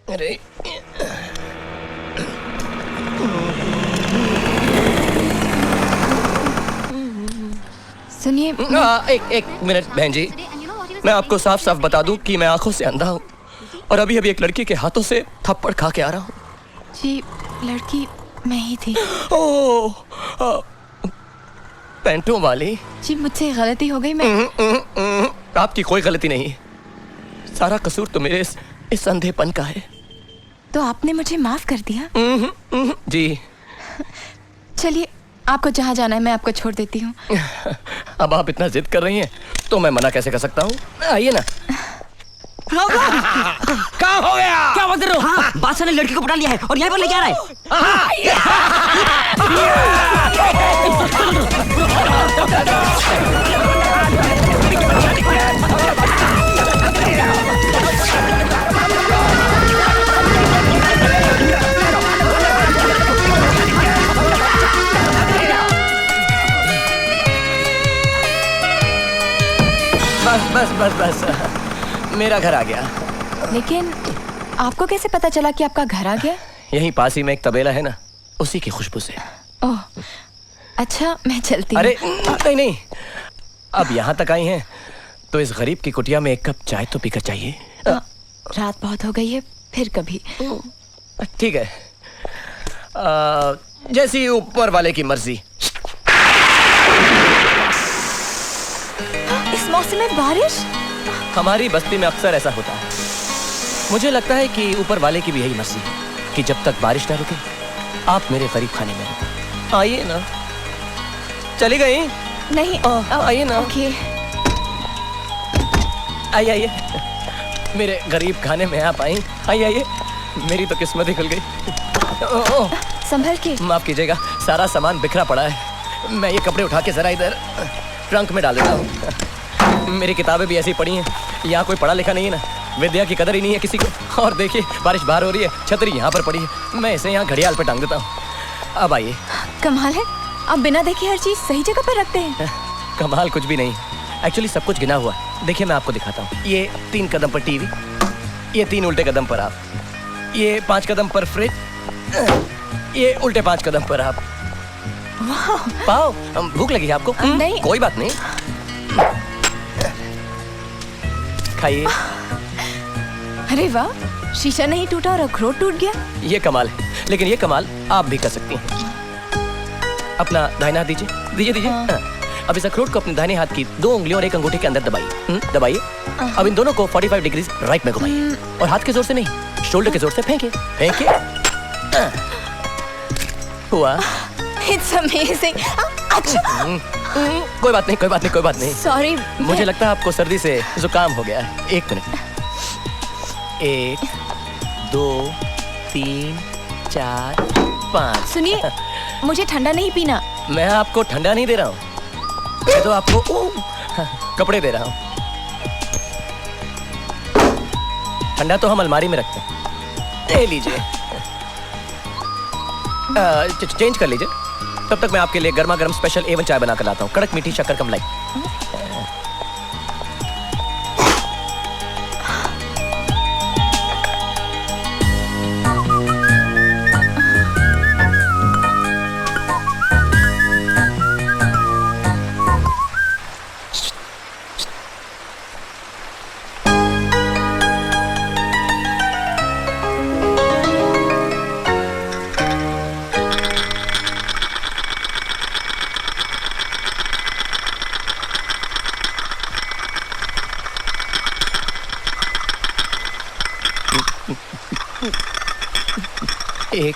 अरे सुनिए। एक मिनट बहन जी, मैं आपको साफ साफ बता दूं कि मैं आंखों से अंधा हूँ और अभी अभी एक लड़की के हाथों से थप्पड़ खा के आ रहा हूँ। जी, लड़की मैं ही थी। ओह, पैंटों वाली। जी, मुझसे गलती हो गई। मैं आपकी कोई गलती नहीं, सारा कसूर तो मेरे इस अंधेपन का है। तो आपने मुझे माफ कर दिया? जी। चलिए, आपको जहाँ जाना है मैं आपको छोड़ देती हूँ। अब आप इतना जिद कर रही हैं तो मैं मना कैसे कर सकता हूँ? आइए ना। क्या हो गया? क्या बात कर रहे हो? हाँ, बादशाह ने लड़की को पटा लिया है और यहाँ पर लेके आ रहा है। बस बस बस बस, मेरा घर आ गया। लेकिन आपको कैसे पता चला कि आपका घर आ गया? यहीं पास ही में एक तबेला है ना, उसी की खुशबू से। ओह, अच्छा, मैं चलती हूँ। अरे नहीं नहीं, अब यहाँ तक आई हैं तो इस गरीब की कुटिया में एक कप चाय तो पीकर चाहिए। रात बहुत हो गई है, फिर कभी। ठीक है, जैसी ऊपर वाले की मर्जी। इस मौसम में बारिश? हमारी बस्ती में अक्सर ऐसा होता है। मुझे लगता है कि ऊपर वाले की भी यही मर्जी है कि जब तक बारिश ना रुके आप मेरे करीब खाने में रहें। आइए ना। चली गई? नहीं, आइए ना। ओके। आइए आइए, मेरे गरीब खाने में आप आई। आइए आइए, मेरी तो किस्मत ही खुल गई। संभल के। माफ कीजिएगा, सारा सामान बिखरा पड़ा है। मैं ये कपड़े उठा के जरा इधर ट्रंक में डाल देता हूँ। मेरी किताबें भी ऐसी पड़ी हैं, यहाँ कोई पढ़ा लिखा नहीं है ना, विद्या की कदर ही नहीं है किसी को। और देखिए, बारिश बाहर हो रही है, छतरी यहाँ पर पड़ी है, मैं इसे यहाँ घड़ियाल पे टांग देता हूँ। अब आइए। कमाल है, आप बिना देखे हर चीज सही जगह पर रखते हैं। कमाल कुछ भी नहीं, एक्चुअली सब कुछ गिना हुआ है। देखिए मैं आपको दिखाता हूँ। ये 3 कदम पर टीवी, ये 3 उल्टे कदम पर आप, ये 5 कदम पर फ्रिज, ये उल्टे 5 कदम पर आप। पाओ, भूख लगी है आपको? नहीं। कोई बात नहीं, खाइए। अरे वाह, शीशा नहीं टूटा और अखरोट टूट गया। ये कमाल है, लेकिन ये कमाल आप भी कर सकती हैं। अपना दाहिना हाथ दीजिए, दीजिए दीजिए। अब इस अखरोट को अपने दाहिने हाथ की 2 उंगलियों और 1 अंगूठे के अंदर दबाइए। दबाइए। अब इन दोनों को 45 डिग्री राइट में घुमाइए और हाथ के जोर से नहीं, शोल्डर के जोर से फेंकिए। फेंकिए। हुआ? It's amazing. अच्छा। कोई बात नहीं, कोई बात नहीं, कोई बात नहीं। सॉरी, मुझे लगता है आपको सर्दी से जुकाम हो गया है। 1 मिनट। 1 2 3 4 5। सुनिए, मुझे ठंडा नहीं पीना। मैं आपको ठंडा नहीं दे रहा हूँ, मैं तो आपको कपड़े दे रहा हूँ। ठंडा तो हम अलमारी में रखते हैं। ले लीजिए। चेंज कर लीजिए, तब तक मैं आपके लिए गर्मा गर्म स्पेशल A1 चाय बना कर लाता हूँ, कड़क मीठी शक्कर कम लाई। एक,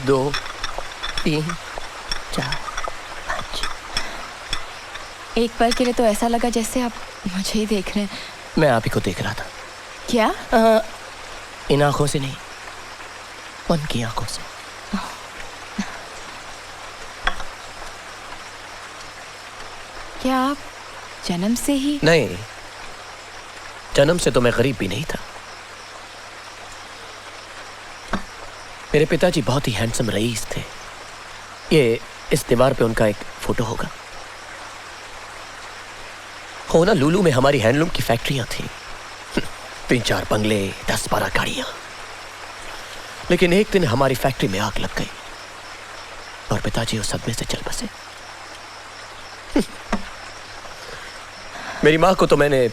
2, 3, 4, 5। एक पल के लिए तो ऐसा लगा जैसे आप मुझे ही देख रहे हैं। मैं आप ही को देख रहा था। क्या? इन आंखों से नहीं, मन की आंखों से। क्या आप जन्म से ही? नहीं, जन्म से तो मैं गरीब भी नहीं था। मेरे पिताजी बहुत ही हैंडसम रईस थे। ये इस दीवार पे उनका एक फोटो होगा। होना लुलू में हमारी हैंडलूम की फैक्ट्रियां थी। 3-4 बंगले, 10-12 गाड़ियां। लेकिन एक दिन हमारी फैक्ट्री में आग लग गई और पिताजी उस सदमे से चल बसे। मेरी माँ को तो मैंने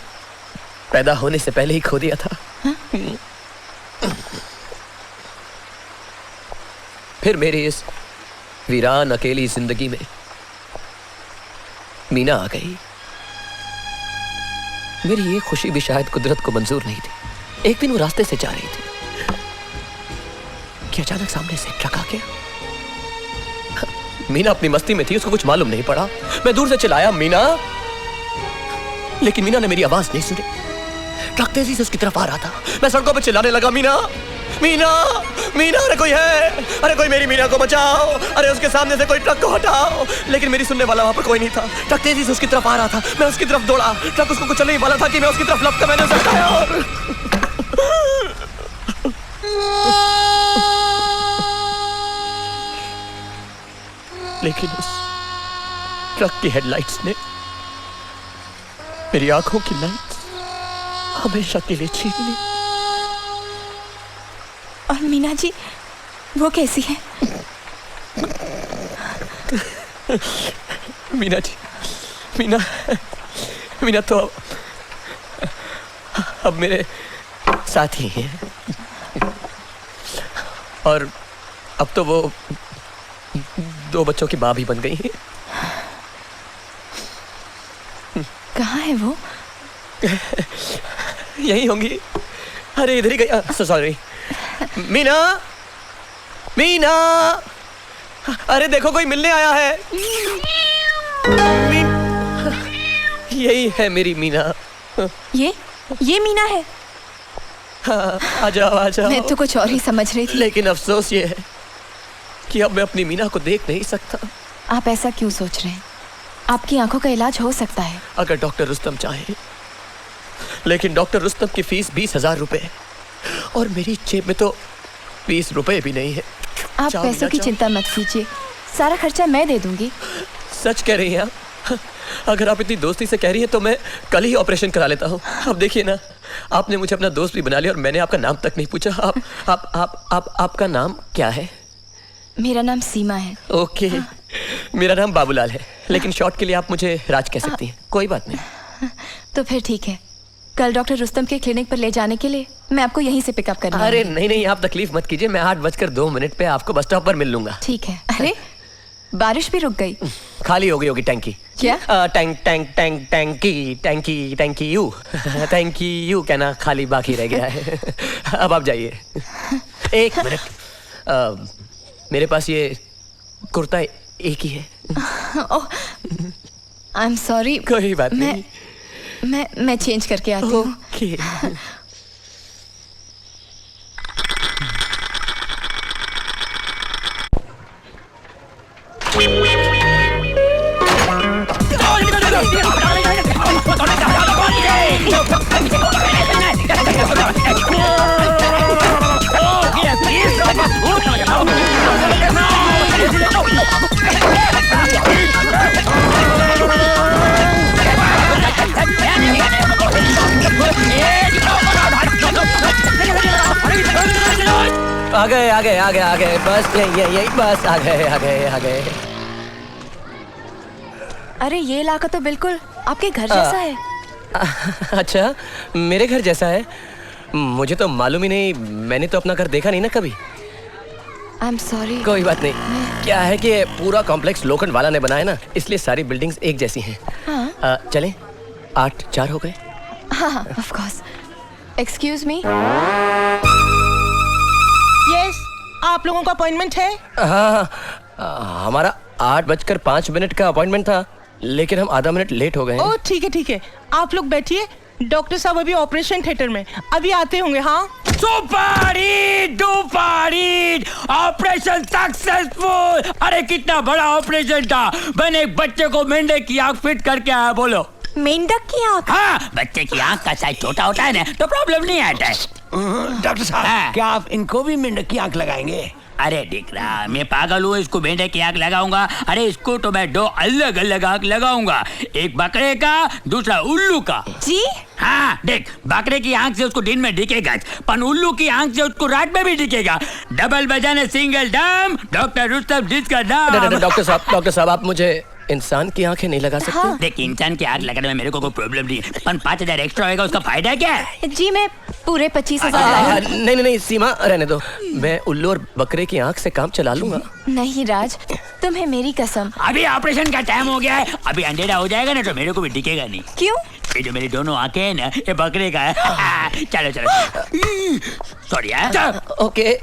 पैदा होने से पहले ही खो दिया था। फिर मेरी इस वीरान अकेली जिंदगी में मीना आ गई। मेरी ये खुशी भी शायद कुदरत को मंजूर नहीं थी। एक दिन वो रास्ते से जा रही थी कि अचानक सामने से एक ट्रक आ गया। मीना अपनी मस्ती में थी, उसको कुछ मालूम नहीं पड़ा। मैं दूर से चिल्लाया मीना, लेकिन मीना ने मेरी आवाज नहीं सुनी। ट्रक तेजी से उसकी तरफ आ रहा था। मैं सड़कों पर चिल्लाने लगा, मीना मीना मीना, अरे कोई है, अरे कोई मेरी मीना को बचाओ, अरे उसके सामने से कोई ट्रक को हटाओ। लेकिन मेरी सुनने वाला वहां पर कोई नहीं था। ट्रक तेजी से उसकी तरफ आ रहा था। मैं उसकी तरफ दौड़ा। ट्रक उसको कुचलने ही वाला था कि मैं उसकी तरफ लपका मैंने उसे हटाया और लेकिन उस ट्रक की हेडलाइट्स ने मेरी आंखों की लाइट्स हमेशा के लिए छीन ली। और मीना जी वो कैसी है? मीना जी, मीना मीना तो अब मेरे साथ ही हैं और अब तो वो 2 बच्चों की माँ भी बन गई है। कहाँ है वो? यही होंगी। अरे इधर ही गई। सॉरी मीना, मीना, अरे देखो कोई मिलने आया है। यही है मेरी मीना। ये मीना है? हाँ, आ जाओ आ जाओ। मैं तो कुछ और ही समझ रही थी। लेकिन अफसोस ये है कि अब मैं अपनी मीना को देख नहीं सकता। आप ऐसा क्यों सोच रहे हैं? आपकी आंखों का इलाज हो सकता है अगर डॉक्टर रुस्तम चाहे, लेकिन डॉक्टर रुस्तम की फीस 20,000 रुपए है और मेरी जेब में तो 20 रुपए भी नहीं है। आप पैसों की चिंता मत कीजिए, सारा खर्चा मैं दे दूंगी। सच कह रही हैं आप? अगर आप इतनी दोस्ती से कह रही हैं तो मैं कल ही ऑपरेशन करा लेता हूँ। अब देखिए ना, आपने मुझे अपना दोस्त भी बना लिया और मैंने आपका नाम तक नहीं पूछा। आपका नाम क्या है? मेरा नाम सीमा है। ओके। मेरा नाम बाबूलाल है, लेकिन शॉर्ट के लिए आप मुझे राज कह सकती हैं। कोई बात नहीं। तो फिर ठीक है, कल डॉक्टर रुस्तम के क्लिनिक पर ले जाने के लिए मैं आपको यहीं से पिकअप करने अरे आऊंगी। नहीं, आप तकलीफ मत कीजिए। मैं 8:02 पे आपको बस स्टॉप पर मिल लूंगा। ठीक है। अरे बारिश भी रुक गई। खाली हो गई होगी टैंकी। क्या? टैंकी यू कहना खाली बाकी रह गया है। अब आप जाइए। एक मिनट, मेरे पास ये कुर्ता एक ही है। ओह, आई एम सॉरी। कोई बात नहीं। मैं चेंज करके आती हूँ। ओके। आ गए बस यही बस आ गए। अरे ये इलाका तो बिल्कुल आपके घर जैसा है। अच्छा, मेरे घर जैसा है? मुझे तो मालूम ही नहीं, मैंने तो अपना घर देखा नहीं ना कभी। I am sorry. कोई बात नहीं। क्या है कि पूरा कॉम्प्लेक्स लोखंड वाला ने बनाया ना, इसलिए सारी बिल्डिंग्स एक जैसी हैं। हाँ। चलें? 8-4 हो गए। हाँ, of course. Excuse me. Yes, आप लोगों का अपॉइंटमेंट है? हाँ, हमारा 8:05 का अपॉइंटमेंट था, लेकिन हम आधा मिनट लेट हो गए। ओह ठीक है, आप लोग बैठिए। डॉक्टर साहब अभी ऑपरेशन थिएटर में, अभी आते होंगे। हाँ, सुपर हिट ऑपरेशन सक्सेसफुल। अरे कितना बड़ा ऑपरेशन था। मैंने एक बच्चे को मेंढक की आंख फिट करके आया। बोलो। मेंढक की आंख? हाँ, बच्चे की आंख का साइज छोटा होता है ना, तो प्रॉब्लम नहीं आता है। डॉक्टर साहब, क्या आप इनको भी मेंढक की आंख लगाएंगे? अरे दिख रहा, मैं पागल हूँ, इसको मेंढक की आंख लगाऊंगा। अरे इसको तो मैं 2 अलग अलग आंख लगाऊंगा, एक बकरे का, दूसरा उल्लू का। जी हाँ देख, बकरे की आंख से उसको दिन में दिखेगा, पर उल्लू की आंख से उसको रात में भी दिखेगा। डबल बजाने सिंगल डम, डॉक्टर रुस्तम जिसका नाम। डॉक्टर साहब आप मुझे इंसान की आंखें नहीं लगा सकते? हाँ। देख, इंसान की आंख लगाने में मेरे को कोई प्रॉब्लम नहीं है, पर 5,000 एक्स्ट्रा होगा, उसका फायदा क्या है? जी मैं पूरे 25,000 नहीं सीमा, रहने दो। मैं उल्लू और बकरे की आंख से काम चला लूंगा। नहीं राज, तुम्हें मेरी कसम। अभी ऑपरेशन का टाइम हो गया है, अभी अंधेरा हो जाएगा ना तो मेरे को भी दिखेगा नहीं। क्यों? ये जो मेरी दोनों आंखें हैं ना, ये बकरे का है। चलो सॉरी यार। ओके।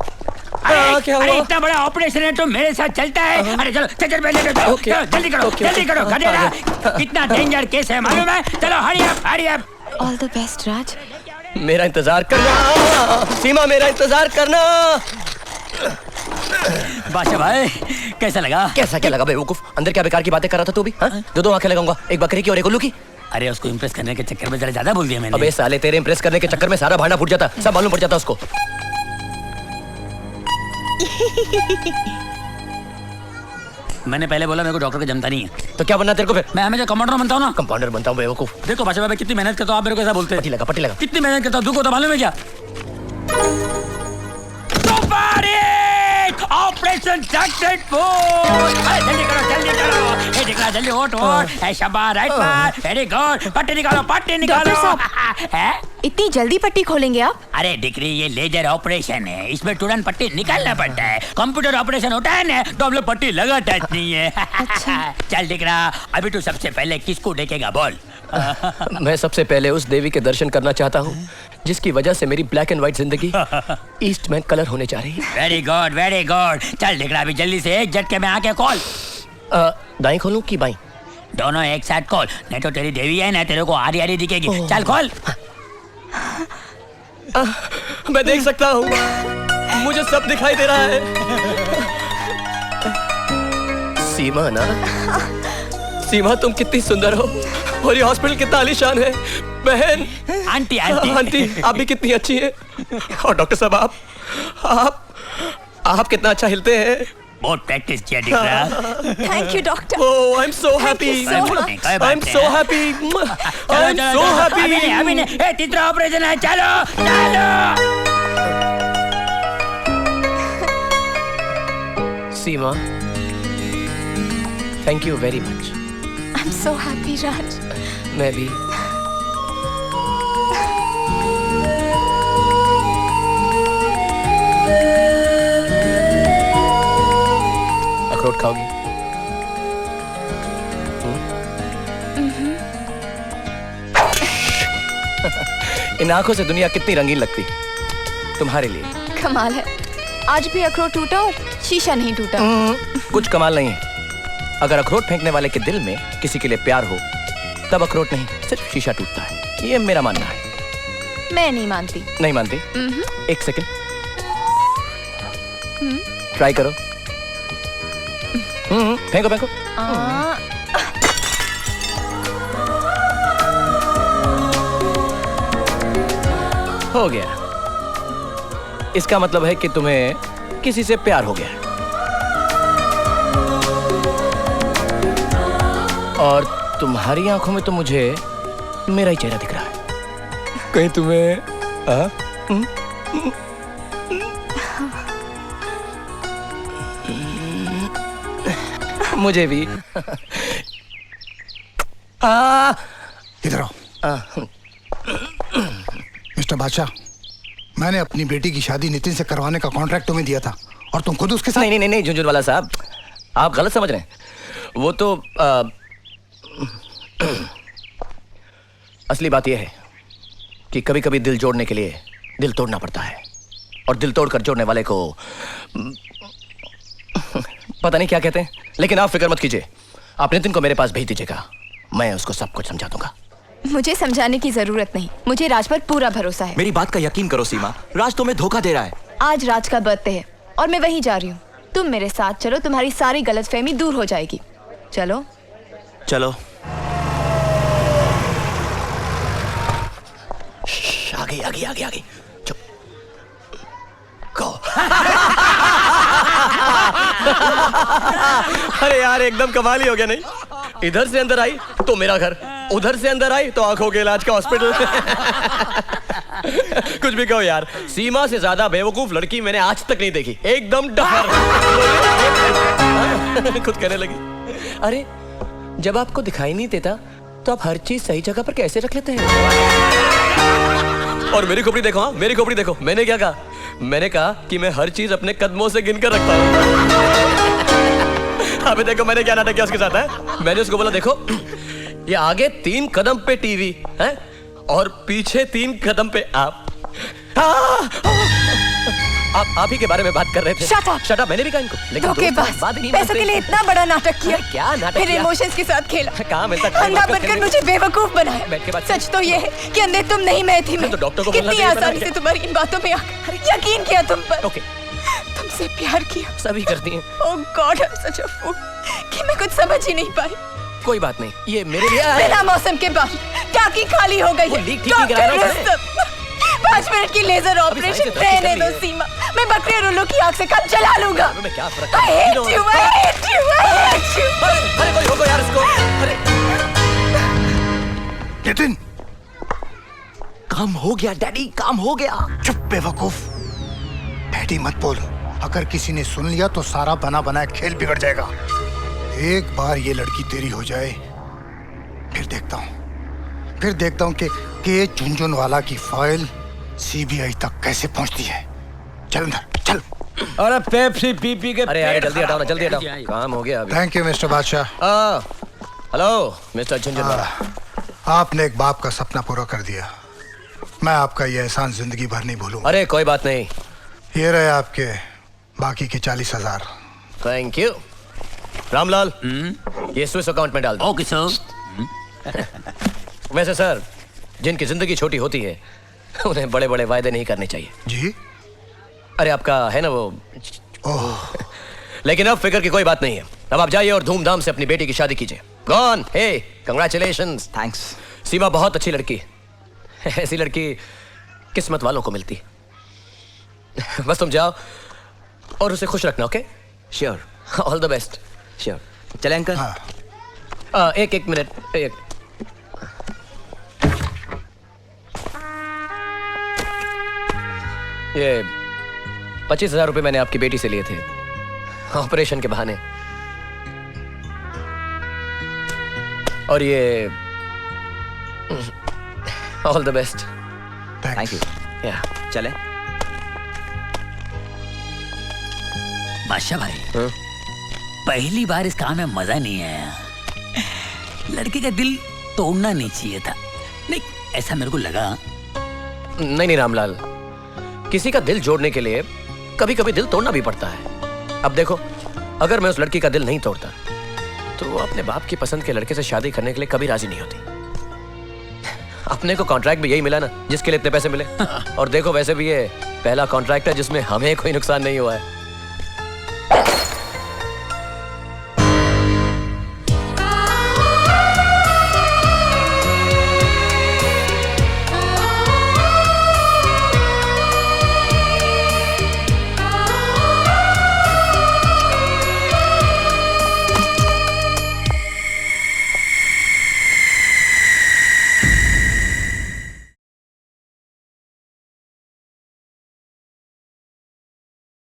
क्या अरे हुआ? इतना बड़ा ऑपरेशन है तो मेरे साथ चलता है। अरे चलो चल पहले चलो, जल्दी करो जल्दी करो, गधेड़ा। कितना डेंजर केस है मालूम है? चलो hurry up. All the best Raj. मेरा इंतजार करना सीमा, मेरा इंतजार करना। बादशाह भाई कैसा लगा? कैसा क्या लगा बेवकूफ? अंदर क्या बेकार की बातें कर रहा था तू भी? हाँ? 2 आंखें लगाऊंगा, एक बकरे की और एक उल्लू की। अरे उसको इम्प्रेस करने के चक्कर में जरा ज्यादा बोल दिया मैंने। अबे साले, तेरे इंप्रेस करने के चक्कर में सारा भांडा फूट जाता, सब मालूम पड़ जाता उसको। मैंने पहले बोला मेरे को डॉक्टर का जमता नहीं है। तो क्या बनना तेरे को फिर? मैं हमेशा कंपाउंडर बनता हूँ ना। कंपाउंडर बनता हूँ बेवकूफ। देखो बादशाह भाई कितनी मेहनत करता हूँ, आप मेरे को ऐसा बोलते हैं। पट्टी लगा। कितनी मेहनत करता हूँ, दुख होता मालूम है क्या? Operation successful. जल्दी करो, ये दिखला जल्दी, ओट ऐ शाबाश, राइट मार, वेरी गुड। पट्टी निकालो डॉक्टर है? इतनी जल्दी पट्टी खोलेंगे आप? अरे डिग्री, ये लेजर ऑपरेशन है, इसमें तुरंत पट्टी निकालना पड़ता है। कंप्यूटर ऑपरेशन होता है ना तो हम लोग पट्टी लगाता नहीं है। अच्छा। चल दिख रहा, अभी तू सबसे पहले किसको देखेगा बोल? मैं सबसे पहले उस देवी के दर्शन करना चाहता हूँ जिसकी वजह से मेरी ब्लैक एंड व्हाइट जिंदगी ईस्टमैन कलर होने जा रही है। Very good. चल दिख रहा, अभी जल्दी से एक झटके में आके खोल। दाएं खोलूं कि बाएं? दोनों एक साथ खोल, नहीं तो तेरी देवी है ना, तेरे को आरी दिखेगी। चल खोल। मैं देख सकता हूँ, मुझे सब दिखाई दे रहा है। सीमा ना, सीमा तुम कितनी सुंदर हो और ये हॉस्पिटल कितना आलीशान है। बहन, आंटी आप भी कितनी अच्छी हैं। और डॉक्टर साहब आप कितना अच्छा हिलते हैं। बहुत प्रैक्टिस किया दिख रहा। Thank you doctor. Oh, I'm so happy. I'm so happy. I'm so happy. अभी नहीं, ए तीसरा ऑपरेशन है, चलो। सीमा, thank you very much. I'm so happy राज। मैं भी। अखरोट खाओगी? इन आंखों से दुनिया कितनी रंगीन लगती तुम्हारे लिए। कमाल है, आज भी अखरोट टूटा और शीशा नहीं टूटा। कुछ कमाल नहीं है। अगर अखरोट फेंकने वाले के दिल में किसी के लिए प्यार हो तब अखरोट नहीं, सिर्फ शीशा टूटता है। ये मेरा मानना है। मैं नहीं मानती। नहीं मानती? एक सेकंड ट्राई करो। फेंको। हो गया। इसका मतलब है कि तुम्हें किसी से प्यार हो गया और तुम्हारी आंखों में तो मुझे मेरा ही चेहरा दिख रहा है। कहीं तुम्हें मुझे भी। इधर आओ। मिस्टर बादशाह, मैंने अपनी बेटी की शादी नितिन से करवाने का कॉन्ट्रैक्ट तुम्हें दिया था और तुम खुद उसके साथ। नहीं झुंझुनवाला साहब, आप गलत समझ रहे हैं। वो तो असली बात यह है कि कभी कभी दिल जोड़ने के लिए दिल तोड़ना पड़ता है और दिल तोड़कर जोड़ने वाले को पता नहीं क्या कहते हैं। लेकिन आप फिक्र मत कीजिए, आप नितिन को मेरे पास भेज दीजिएगा, मैं उसको सब कुछ समझा दूंगा। मुझे समझाने की जरूरत नहीं, मुझे राज पर पूरा भरोसा है। मेरी बात का यकीन करो सीमा, राज तुम्हें धोखा दे रहा है। आज राज का बर्थडे है और मैं वहीं जा रही हूँ। तुम मेरे साथ चलो, तुम्हारी सारी गलतफहमी दूर हो जाएगी। चलो चलो। आगे चुप। गो। अरे यार एकदम कमाल ही हो गया नहीं। इधर से अंदर आई तो मेरा घर, उधर से अंदर आई तो आंखों के इलाज का हॉस्पिटल। कुछ भी कहो यार, सीमा से ज्यादा बेवकूफ लड़की मैंने आज तक नहीं देखी। एकदम डफर। खुद कहने लगी, अरे जब आपको दिखाई नहीं देता तो आप हर चीज सही जगह पर कैसे रख लेते हैं? और मेरी खोपड़ी देखो, हाँ मेरी खोपड़ी देखो। मैंने क्या कहा? मैंने कहा कि मैं हर चीज अपने कदमों से गिनकर रखता हूँ। अबे देखो मैंने क्या नाटक किया उसके साथ है। मैंने उसको बोला देखो, ये आगे 3 कदम पे टीवी है और पीछे 3 कदम पे आप ही के बारे में बात कर रहे थे। Shut up! Shut up, मैंने भी कहा इनको। लेकिन धोखेबाज, बात ही नहीं पैसों के लिए इतना बड़ा नाटक किया। क्या नाटक मेरे किया? इमोशंस के साथ खेला। कहाँ मिलता? अंधा बनकर मुझे बेवकूफ बनाया। बैठ के बात सच तो ये है कि अंधे तुम नहीं मैं थी। मैं तो डॉक्टर को बोलना कितनी चाहिए, आसानी पता से तुम्हारी इन बातों में आकर यकीन किया तुम पर। ओके, तुमसे प्यार किया। सभी करती हैं। ओह गॉड, आई एम सच अ फूल कि मैं कुछ समझ ही नहीं पाई। कोई बात नहीं, ये मेरे लिए बिना मौसम के बाद टाकी खाली हो गई है। लीक ठीक नहीं कराना डॉक्टर उसने। रुस्तम, 5 मिनट की लेजर ऑपरेशन रहने दो सीमा। मैं बकरे और उल्लू की आंख से काम चला लूंगा। मैं क्या फर्क I hate you, I hate you, I hate you। अरे कोई होगा यार इसको। अरे नितिन, काम हो गया डैडी, काम हो गया। चुप बेवकूफ। डैडी मत बोल, अगर किसी ने सुन लिया तो सारा बना बनाया खेल बिगड़ जाएगा। एक बार ये लड़की तेरी हो जाए, फिर देखता हूँ कि झुनझुनवाला की फाइल सीबीआई तक कैसे पहुंचती है। चल अंदर चल। अरे पेप्सी पी पी के अरे यार जल्दी हटाओ ना, जल्दी हटाओ। काम हो गया अभी। थैंक यू मिस्टर बादशाह। Hello mister Jhunjhunwala. आपने एक बाप का सपना पूरा कर दिया। मैं आपका ये एहसान जिंदगी भर नहीं भूलूंगा। अरे कोई बात नहीं। ये रहे आपके बाकी के 40,000। Thank you. रामलाल, ये स्विस अकाउंट में डाल दो। Okay sir. वैसे सर, जिनकी जिंदगी छोटी होती है उन्हें बड़े बड़े वायदे नहीं करने चाहिए। जी? अरे आपका है ना वो। ओह, लेकिन अब फिक्र की कोई बात नहीं है। अब आप जाइए और धूमधाम से अपनी बेटी की शादी कीजिए। गॉन, हे कंग्रेचुलेशंस। थैंक्स। सीमा बहुत अच्छी लड़की। ऐसी लड़की किस्मत वालों को मिलती। बस तुम जाओ और उसे खुश रखना। Okay? Sure all the best. Sure. चले अंकल। हाँ। एक मिनट। ये 25,000 रुपए मैंने आपकी बेटी से लिए थे ऑपरेशन के बहाने। और ये all the best. Thank you. या चले। बादशाह भाई, हाँ? पहली बार इस काम में मजा नहीं आया। लड़के का दिल तोड़ना नहीं चाहिए था। नहीं, ऐसा मेरे को लगा। नहीं रामलाल, किसी का दिल जोड़ने के लिए कभी कभी दिल तोड़ना भी पड़ता है। अब देखो, अगर मैं उस लड़की का दिल नहीं तोड़ता तो वो अपने बाप की पसंद के लड़के से शादी करने के लिए कभी राजी नहीं होती। अपने को कॉन्ट्रैक्ट भी यही मिला ना जिसके लिए इतने पैसे मिले। और देखो वैसे भी ये पहला कॉन्ट्रैक्ट है जिसमें हमें कोई नुकसान नहीं हुआ है।